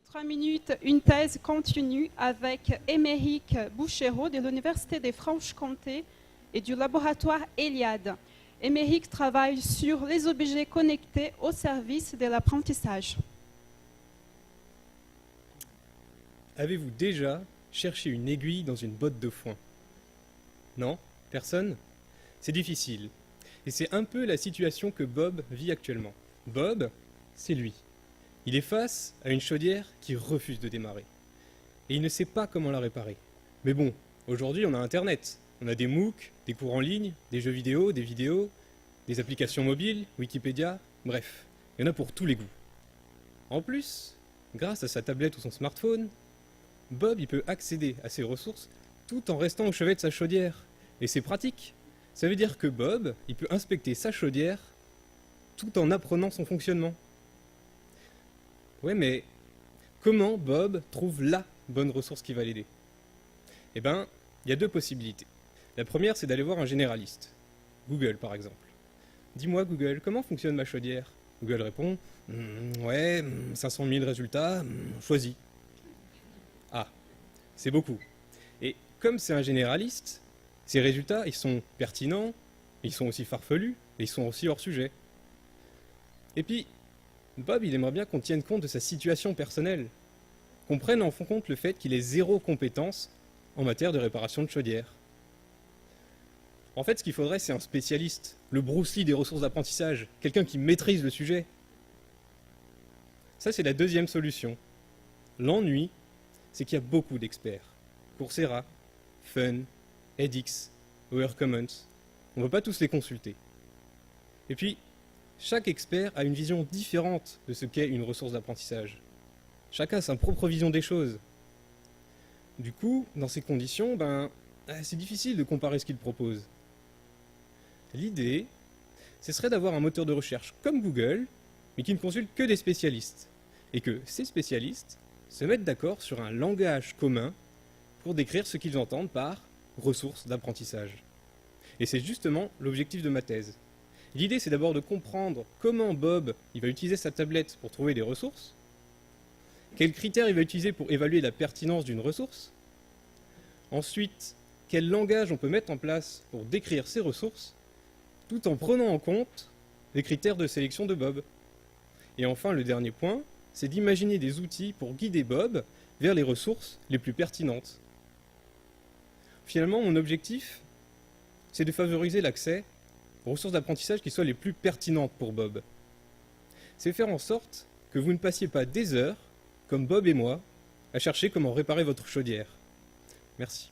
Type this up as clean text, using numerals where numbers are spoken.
3 minutes, une thèse continue avec Émeric Bouchereau de l'Université de Franche-Comté et du laboratoire Eliade. Émeric travaille sur les objets connectés au service de l'apprentissage. Avez-vous déjà cherché une aiguille dans une botte de foin? Non? Personne? C'est difficile. Et c'est un peu la situation que Bob vit actuellement. Bob, c'est lui. Il est face à une chaudière qui refuse de démarrer. Et il ne sait pas comment la réparer. Mais bon, aujourd'hui on a Internet. On a des MOOC, des cours en ligne, des jeux vidéo, des applications mobiles, Wikipédia, bref, il y en a pour tous les goûts. En plus, grâce à sa tablette ou son smartphone, Bob il peut accéder à ces ressources tout en restant au chevet de sa chaudière. Et c'est pratique. Ça veut dire que Bob, il peut inspecter sa chaudière tout en apprenant son fonctionnement. Ouais, mais comment Bob trouve la bonne ressource qui va l'aider? Eh ben, il y a deux possibilités. La première, c'est d'aller voir un généraliste. Google, par exemple. Dis-moi, Google, comment fonctionne ma chaudière? Google répond, 500 000 résultats, choisis. Ah, c'est beaucoup. Et comme c'est un généraliste, ces résultats, ils sont pertinents, ils sont aussi farfelus, et ils sont aussi hors sujet. Et puis, Bob, il aimerait bien qu'on tienne compte de sa situation personnelle, qu'on prenne en compte le fait qu'il ait zéro compétence en matière de réparation de chaudière. En fait, ce qu'il faudrait, c'est un spécialiste, le Bruce Lee des ressources d'apprentissage, quelqu'un qui maîtrise le sujet. Ça, c'est la deuxième solution. L'ennui, c'est qu'il y a beaucoup d'experts. Coursera, Fun, edX, OerCommons. On ne va pas tous les consulter. Et puis, chaque expert a une vision différente de ce qu'est une ressource d'apprentissage. Chacun a sa propre vision des choses. Du coup, dans ces conditions, c'est difficile de comparer ce qu'ils proposent. L'idée, ce serait d'avoir un moteur de recherche comme Google, mais qui ne consulte que des spécialistes. Et que ces spécialistes se mettent d'accord sur un langage commun pour décrire ce qu'ils entendent par ressources d'apprentissage. Et c'est justement l'objectif de ma thèse. L'idée, c'est d'abord de comprendre comment Bob il va utiliser sa tablette pour trouver des ressources, quels critères il va utiliser pour évaluer la pertinence d'une ressource, ensuite, quel langage on peut mettre en place pour décrire ces ressources, tout en prenant en compte les critères de sélection de Bob. Et enfin, le dernier point, c'est d'imaginer des outils pour guider Bob vers les ressources les plus pertinentes. Finalement, mon objectif, c'est de favoriser l'accès aux ressources d'apprentissage qui soient les plus pertinentes pour Bob. C'est faire en sorte que vous ne passiez pas des heures, comme Bob et moi, à chercher comment réparer votre chaudière. Merci.